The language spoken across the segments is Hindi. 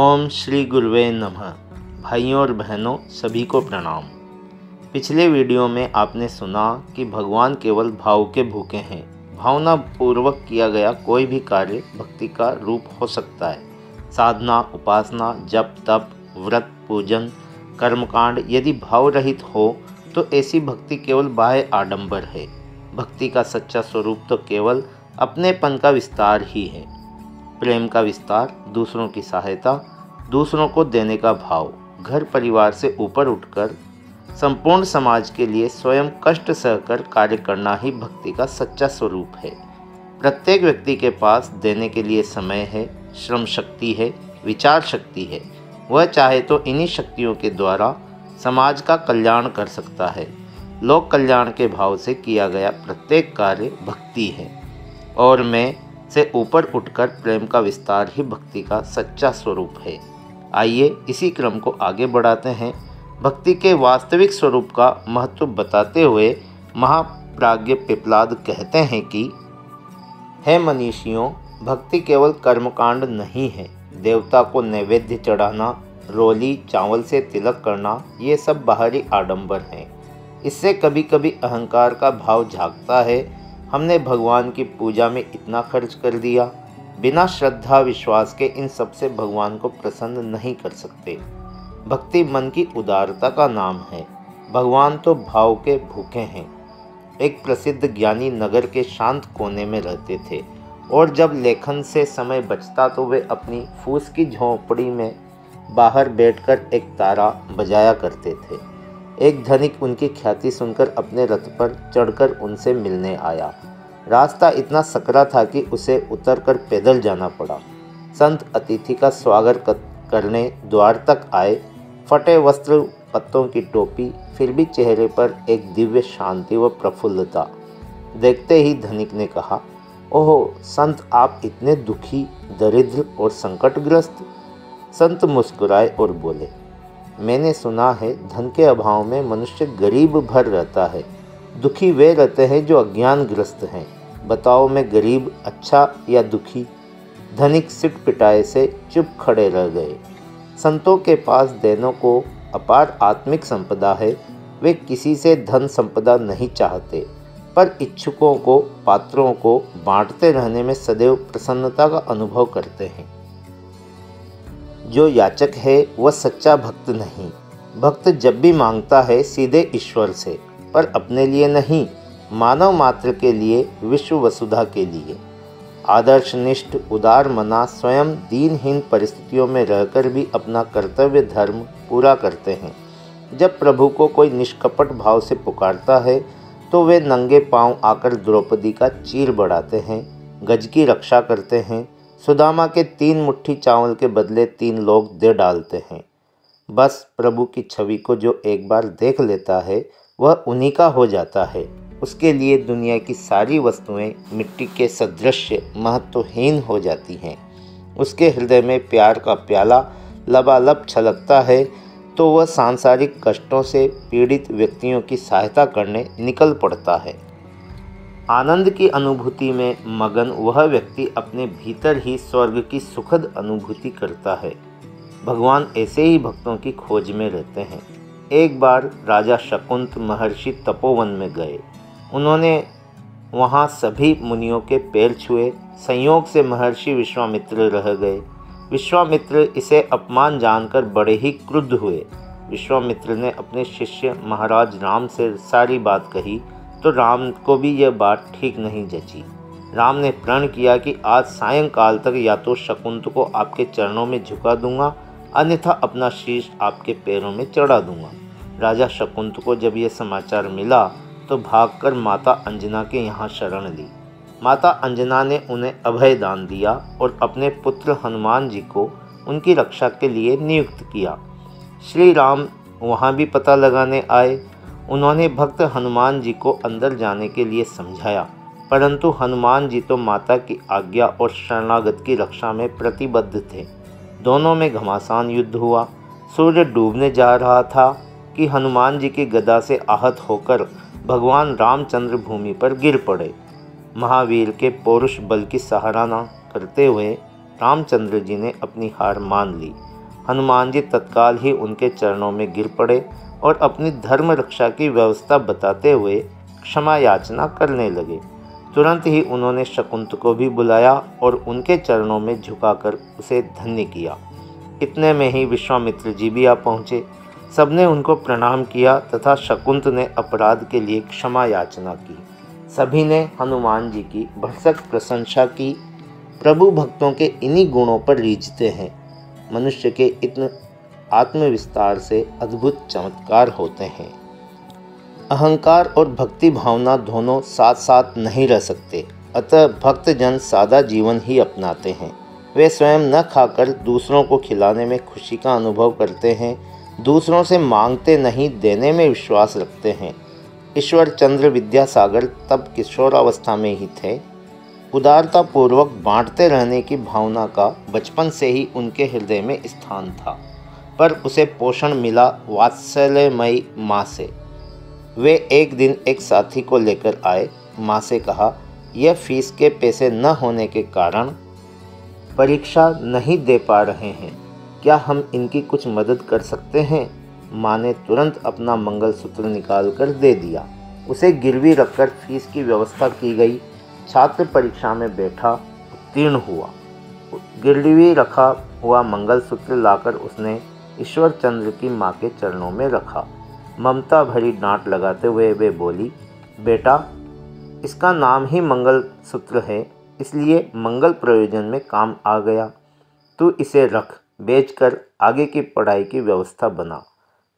ओम श्री गुरुवे नमः। भाइयों और बहनों सभी को प्रणाम। पिछले वीडियो में आपने सुना कि भगवान केवल भाव के भूखे हैं। भावना पूर्वक किया गया कोई भी कार्य भक्ति का रूप हो सकता है। साधना, उपासना, जप, तप, व्रत, पूजन, कर्मकांड यदि भाव रहित हो तो ऐसी भक्ति केवल बाह्य आडंबर है। भक्ति का सच्चा स्वरूप तो केवल अपनेपन का विस्तार ही है। प्रेम का विस्तार, दूसरों की सहायता, दूसरों को देने का भाव, घर परिवार से ऊपर उठकर संपूर्ण समाज के लिए स्वयं कष्ट सहकर कार्य करना ही भक्ति का सच्चा स्वरूप है। प्रत्येक व्यक्ति के पास देने के लिए समय है, श्रम शक्ति है, विचार शक्ति है। वह चाहे तो इन्हीं शक्तियों के द्वारा समाज का कल्याण कर सकता है। लोक कल्याण के भाव से किया गया प्रत्येक कार्य भक्ति है और मैं से ऊपर उठकर प्रेम का विस्तार ही भक्ति का सच्चा स्वरूप है। आइए इसी क्रम को आगे बढ़ाते हैं। भक्ति के वास्तविक स्वरूप का महत्व बताते हुए महाप्राज्ञ पिप्लाद कहते हैं कि हे मनीषियों, भक्ति केवल कर्मकांड नहीं है। देवता को नैवेद्य चढ़ाना, रोली चावल से तिलक करना, ये सब बाहरी आडंबर हैं। इससे कभी कभी अहंकार का भाव जागता है। हमने भगवान की पूजा में इतना खर्च कर दिया। बिना श्रद्धा विश्वास के इन सब से भगवान को प्रसन्न नहीं कर सकते। भक्ति मन की उदारता का नाम है। भगवान तो भाव के भूखे हैं। एक प्रसिद्ध ज्ञानी नगर के शांत कोने में रहते थे और जब लेखन से समय बचता तो वे अपनी फूस की झोंपड़ी में बाहर बैठकर एक तारा बजाया करते थे। एक धनिक उनकी ख्याति सुनकर अपने रथ पर चढ़कर उनसे मिलने आया। रास्ता इतना सकरा था कि उसे उतरकर पैदल जाना पड़ा। संत अतिथि का स्वागत करने द्वार तक आए। फटे वस्त्र, पत्तों की टोपी, फिर भी चेहरे पर एक दिव्य शांति व प्रफुल्लता। देखते ही धनिक ने कहा, ओहो संत, आप इतने दुखी, दरिद्र और संकटग्रस्त। संत मुस्कुराए और बोले, मैंने सुना है धन के अभाव में मनुष्य गरीब भर रहता है। दुखी वे रहते हैं जो अज्ञानग्रस्त हैं। बताओ मैं गरीब अच्छा या दुखी? धनिक सिट पिटाए से चुप खड़े रह गए। संतों के पास देनों को अपार आत्मिक संपदा है। वे किसी से धन संपदा नहीं चाहते, पर इच्छुकों को, पात्रों को बांटते रहने में सदैव प्रसन्नता का अनुभव करते हैं। जो याचक है वह सच्चा भक्त नहीं। भक्त जब भी मांगता है सीधे ईश्वर से, पर अपने लिए नहीं, मानव मात्र के लिए, विश्व वसुधा के लिए। आदर्शनिष्ठ, उदार मना स्वयं दीनहीन परिस्थितियों में रहकर भी अपना कर्तव्य धर्म पूरा करते हैं। जब प्रभु को कोई निष्कपट भाव से पुकारता है तो वे नंगे पांव आकर द्रौपदी का चीर बढ़ाते हैं, गज की रक्षा करते हैं। सुदामा के 3 मुट्ठी चावल के बदले 3 लोग दे डालते हैं। बस प्रभु की छवि को जो एक बार देख लेता है वह उन्हीं का हो जाता है। उसके लिए दुनिया की सारी वस्तुएं मिट्टी के सदृश महत्वहीन हो जाती हैं। उसके हृदय में प्यार का प्याला लबालब छलकता है तो वह सांसारिक कष्टों से पीड़ित व्यक्तियों की सहायता करने निकल पड़ता है। आनंद की अनुभूति में मगन वह व्यक्ति अपने भीतर ही स्वर्ग की सुखद अनुभूति करता है। भगवान ऐसे ही भक्तों की खोज में रहते हैं। एक बार राजा शकुंत महर्षि तपोवन में गए। उन्होंने वहाँ सभी मुनियों के पैर छुए। संयोग से महर्षि विश्वामित्र रह गए। विश्वामित्र इसे अपमान जानकर बड़े ही क्रुद्ध हुए। विश्वामित्र ने अपने शिष्य महाराज राम से सारी बात कही तो राम को भी यह बात ठीक नहीं जची। राम ने प्रण किया कि आज सायंकाल तक या तो शकुंत को आपके चरणों में झुका दूंगा, अन्यथा अपना शीश आपके पैरों में चढ़ा दूंगा। राजा शकुंत को जब यह समाचार मिला तो भागकर माता अंजना के यहाँ शरण ली। माता अंजना ने उन्हें अभय दान दिया और अपने पुत्र हनुमान जी को उनकी रक्षा के लिए नियुक्त किया। श्री राम वहाँ भी पता लगाने आए। उन्होंने भक्त हनुमान जी को अंदर जाने के लिए समझाया, परंतु हनुमान जी तो माता की आज्ञा और शरणागत की रक्षा में प्रतिबद्ध थे। दोनों में घमासान युद्ध हुआ। सूर्य डूबने जा रहा था कि हनुमान जी की गदा से आहत होकर भगवान रामचंद्र भूमि पर गिर पड़े। महावीर के पौरुष बल की सराहना करते हुए रामचंद्र जी ने अपनी हार मान ली हनुमान जी तत्काल ही उनके चरणों में गिर पड़े और अपनी धर्म रक्षा की व्यवस्था बताते हुए क्षमा याचना करने लगे। तुरंत ही उन्होंने शकुंत को भी बुलाया और उनके चरणों में झुकाकर उसे धन्य किया। इतने में ही विश्वामित्र जी भी आ पहुँचे। सबने उनको प्रणाम किया तथा शकुंत ने अपराध के लिए क्षमा याचना की। सभी ने हनुमान जी की भरसक प्रशंसा की। प्रभु भक्तों के इन्हीं गुणों पर रीझते हैं। मनुष्य के इतने आत्मविस्तार से अद्भुत चमत्कार होते हैं। अहंकार और भक्ति भावना दोनों साथ साथ नहीं रह सकते, अतः भक्तजन सादा जीवन ही अपनाते हैं। वे स्वयं न खाकर दूसरों को खिलाने में खुशी का अनुभव करते हैं, दूसरों से मांगते नहीं देने में विश्वास रखते हैं। ईश्वर चंद्र विद्यासागर तब किशोरावस्था में ही थे। उदारता पूर्वक बांटते रहने की भावना का बचपन से ही उनके हृदय में स्थान था, पर उसे पोषण मिला वात्सल्यमयी माँ से। वे एक दिन एक साथी को लेकर आए। माँ से कहा, यह फीस के पैसे न होने के कारण परीक्षा नहीं दे पा रहे हैं, क्या हम इनकी कुछ मदद कर सकते हैं? माँ ने तुरंत अपना मंगलसूत्र निकालकर दे दिया। उसे गिरवी रखकर फीस की व्यवस्था की गई। छात्र परीक्षा में बैठा, उत्तीर्ण हुआ। गिरवी रखा हुआ मंगलसूत्र लाकर उसने ईश्वर चंद्र की माँ के चरणों में रखा। ममता भरी डांट लगाते हुए वे बोली, बेटा, इसका नाम ही मंगलसूत्र है, इसलिए मंगल प्रयोजन में काम आ गया। तू इसे रख, बेचकर आगे की पढ़ाई की व्यवस्था बना।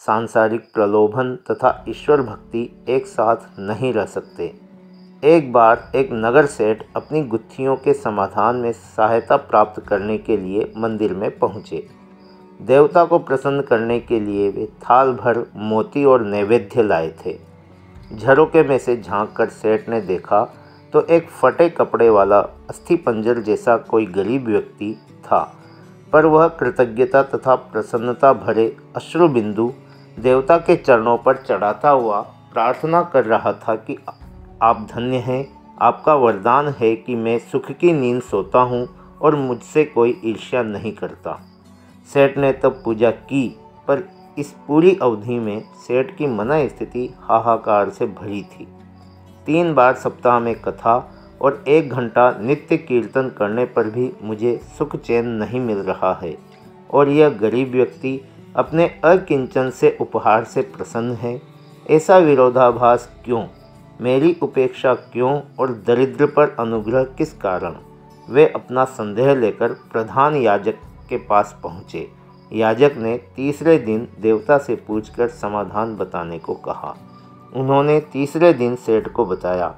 सांसारिक प्रलोभन तथा ईश्वर भक्ति एक साथ नहीं रह सकते। एक बार एक नगर सेठ अपनी गुत्थियों के समाधान में सहायता प्राप्त करने के लिए मंदिर में पहुँचे। देवता को प्रसन्न करने के लिए वे थाल भर मोती और नैवेद्य लाए थे। झरोके में से झांककर सेठ ने देखा तो एक फटे कपड़े वाला अस्थि पंजर जैसा कोई गरीब व्यक्ति था, पर वह कृतज्ञता तथा प्रसन्नता भरे अश्रु बिंदु देवता के चरणों पर चढ़ाता हुआ प्रार्थना कर रहा था कि आप धन्य हैं, आपका वरदान है कि मैं सुख की नींद सोता हूँ और मुझसे कोई ईर्ष्या नहीं करता। सेठ ने तब पूजा की, पर इस पूरी अवधि में सेठ की मन स्थिति हाहाकार से भरी थी। 3 बार सप्ताह में कथा और 1 घंटा नित्य कीर्तन करने पर भी मुझे सुख चैन नहीं मिल रहा है, और यह गरीब व्यक्ति अपने अकिंचन से उपहार से प्रसन्न है। ऐसा विरोधाभास क्यों? मेरी उपेक्षा क्यों और दरिद्र पर अनुग्रह किस कारण? वे अपना संदेह लेकर प्रधान याजक के पास पहुँचे। याजक ने तीसरे दिन देवता से पूछकर समाधान बताने को कहा। उन्होंने तीसरे दिन सेठ को बताया,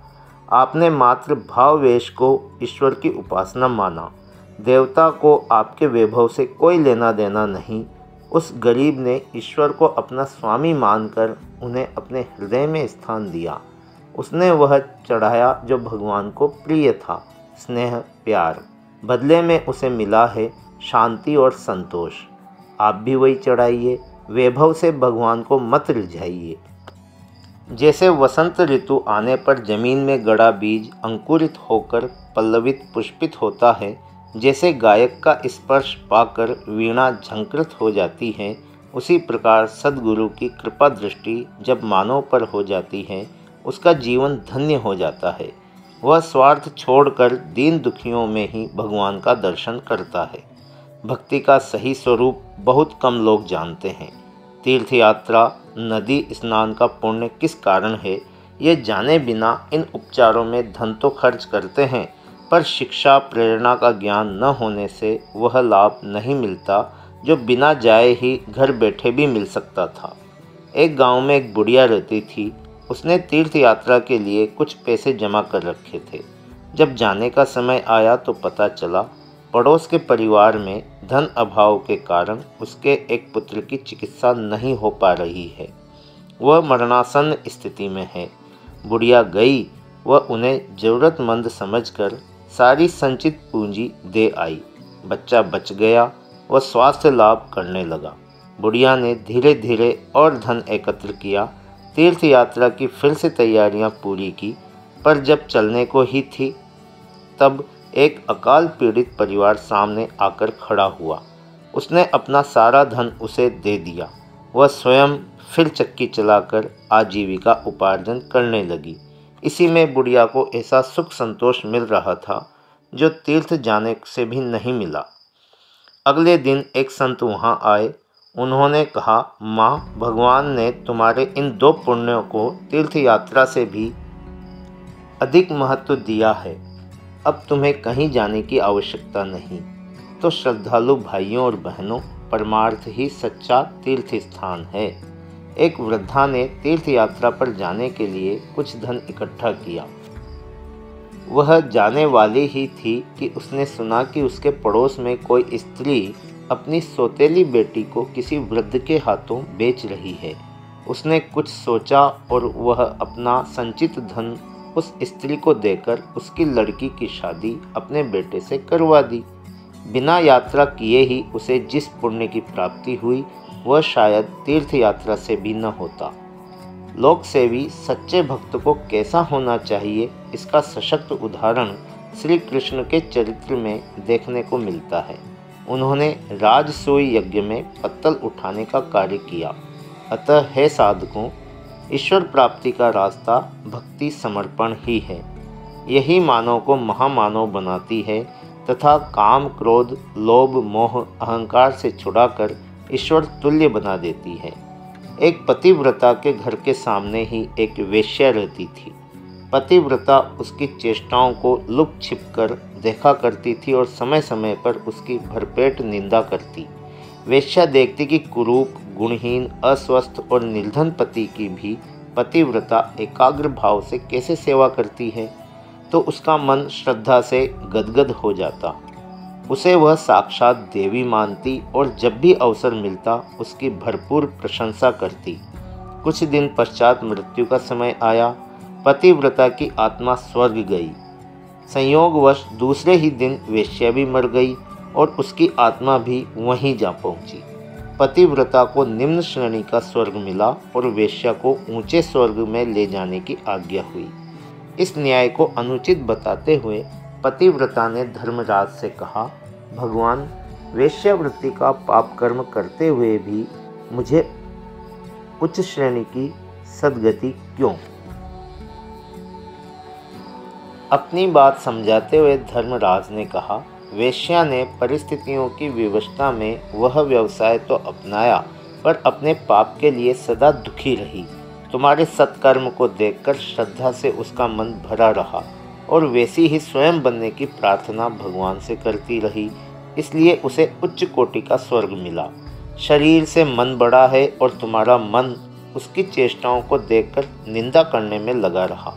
आपने मात्र भाववेश को ईश्वर की उपासना माना, देवता को आपके वैभव से कोई लेना देना नहीं। उस गरीब ने ईश्वर को अपना स्वामी मानकर उन्हें अपने हृदय में स्थान दिया। उसने वह चढ़ाया जो भगवान को प्रिय था, स्नेह प्यार। बदले में उसे मिला है शांति और संतोष। आप भी वही चढ़ाइए, वैभव से भगवान को मत रिझाइए। जैसे वसंत ऋतु आने पर जमीन में गड़ा बीज अंकुरित होकर पल्लवित पुष्पित होता है, जैसे गायक का स्पर्श पाकर वीणा झंकृत हो जाती है, उसी प्रकार सद्गुरु की कृपा दृष्टि जब मानव पर हो जाती है, उसका जीवन धन्य हो जाता है। वह स्वार्थ छोड़कर दीन दुखियों में ही भगवान का दर्शन करता है। भक्ति का सही स्वरूप बहुत कम लोग जानते हैं। तीर्थ यात्रा, नदी स्नान का पुण्य किस कारण है, ये जाने बिना इन उपचारों में धन तो खर्च करते हैं, पर शिक्षा प्रेरणा का ज्ञान न होने से वह लाभ नहीं मिलता जो बिना जाए ही घर बैठे भी मिल सकता था। एक गांव में एक बुढ़िया रहती थी। उसने तीर्थ यात्रा के लिए कुछ पैसे जमा कर रखे थे। जब जाने का समय आया तो पता चला पड़ोस के परिवार में धन अभाव के कारण उसके एक पुत्र की चिकित्सा नहीं हो पा रही है। वह मरणासन्न स्थिति में है। बुढ़िया गई, वह उन्हें ज़रूरतमंद समझकर सारी संचित पूंजी दे आई। बच्चा बच गया, वह स्वास्थ्य लाभ करने लगा। बुढ़िया ने धीरे धीरे और धन एकत्र किया। तीर्थ यात्रा की फिर से तैयारियां पूरी की, पर जब चलने को ही थी तब एक अकाल पीड़ित परिवार सामने आकर खड़ा हुआ। उसने अपना सारा धन उसे दे दिया। वह स्वयं फिर चक्की चलाकर आजीविका उपार्जन करने लगी। इसी में बुढ़िया को ऐसा सुख संतोष मिल रहा था जो तीर्थ जाने से भी नहीं मिला। अगले दिन एक संत वहाँ आए। उन्होंने कहा, माँ, भगवान ने तुम्हारे इन 2 पुण्यों को तीर्थ यात्रा से भी अधिक महत्व दिया है। अब तुम्हें कहीं जाने की आवश्यकता नहीं। तो श्रद्धालु भाइयों और बहनों, परमार्थ ही सच्चा तीर्थ स्थान है। एक वृद्धा ने तीर्थ यात्रा पर जाने के लिए कुछ धन इकट्ठा किया। वह जाने वाली ही थी कि उसने सुना कि उसके पड़ोस में कोई स्त्री अपनी सौतेली बेटी को किसी वृद्ध के हाथों बेच रही है। उसने कुछ सोचा और वह अपना संचित धन उस स्त्री को देकर उसकी लड़की की शादी अपने बेटे से करवा दी। बिना यात्रा किए ही उसे जिस पुण्य की प्राप्ति हुई वह शायद तीर्थ यात्रा से भी न होता। लोक सेवी सच्चे भक्त को कैसा होना चाहिए, इसका सशक्त उदाहरण श्री कृष्ण के चरित्र में देखने को मिलता है। उन्होंने राजसूय यज्ञ में पत्तल उठाने का कार्य किया। अतः हे साधकों, ईश्वर प्राप्ति का रास्ता भक्ति समर्पण ही है। यही मानव को महामानव बनाती है तथा काम, क्रोध, लोभ, मोह, अहंकार से छुड़ाकर ईश्वर तुल्य बना देती है। एक पतिव्रता के घर के सामने ही एक वेश्या रहती थी। पतिव्रता उसकी चेष्टाओं को लुक छिप कर देखा करती थी और समय समय पर उसकी भरपेट निंदा करती। वेश्या देखती कि कुरूप, गुणहीन, अस्वस्थ और निर्धन पति की भी पतिव्रता एकाग्र भाव से कैसे सेवा करती है, तो उसका मन श्रद्धा से गदगद हो जाता। उसे वह साक्षात देवी मानती और जब भी अवसर मिलता उसकी भरपूर प्रशंसा करती। कुछ दिन पश्चात मृत्यु का समय आया। पतिव्रता की आत्मा स्वर्ग गई। संयोगवश दूसरे ही दिन वेश्या भी मर गई और उसकी आत्मा भी वहीं जा पहुंची। पतिव्रता को निम्न श्रेणी का स्वर्ग मिला और वेश्या को ऊंचे स्वर्ग में ले जाने की आज्ञा हुई। इस न्याय को अनुचित बताते हुए पतिव्रता ने धर्मराज से कहा, भगवान, वेश्यावृत्ति का पाप कर्म करते हुए भी मुझे उच्च श्रेणी की सद्गति क्यों? अपनी बात समझाते हुए धर्मराज ने कहा, वेश्या ने परिस्थितियों की विवशता में वह व्यवसाय तो अपनाया पर अपने पाप के लिए सदा दुखी रही। तुम्हारे सत्कर्म को देखकर श्रद्धा से उसका मन भरा रहा और वैसी ही स्वयं बनने की प्रार्थना भगवान से करती रही, इसलिए उसे उच्च कोटि का स्वर्ग मिला। शरीर से मन बड़ा है और तुम्हारा मन उसकी चेष्टाओं को देखकर निंदा करने में लगा रहा।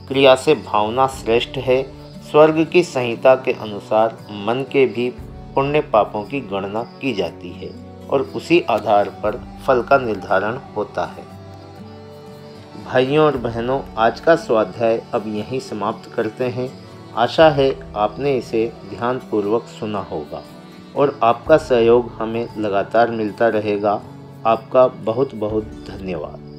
क्रिया से भावना श्रेष्ठ है। स्वर्ग की संहिता के अनुसार मन के भी पुण्य पापों की गणना की जाती है और उसी आधार पर फल का निर्धारण होता है। भाइयों और बहनों, आज का स्वाध्याय अब यहीं समाप्त करते हैं। आशा है आपने इसे ध्यानपूर्वक सुना होगा और आपका सहयोग हमें लगातार मिलता रहेगा। आपका बहुत बहुत धन्यवाद।